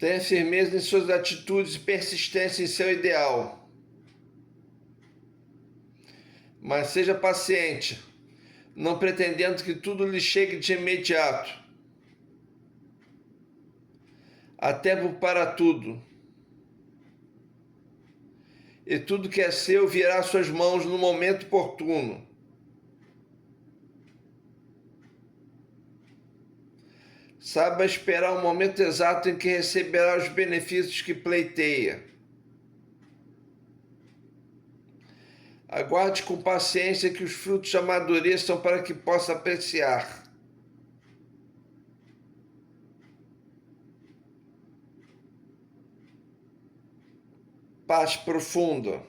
Tenha firmeza em suas atitudes e persistência em seu ideal. Mas seja paciente, não pretendendo que tudo lhe chegue de imediato. Há tempo para tudo. E tudo que é seu virá às suas mãos no momento oportuno. Saiba esperar o momento exato em que receberá os benefícios que pleiteia. Aguarde com paciência que os frutos amadureçam para que possa apreciar. Paz profunda.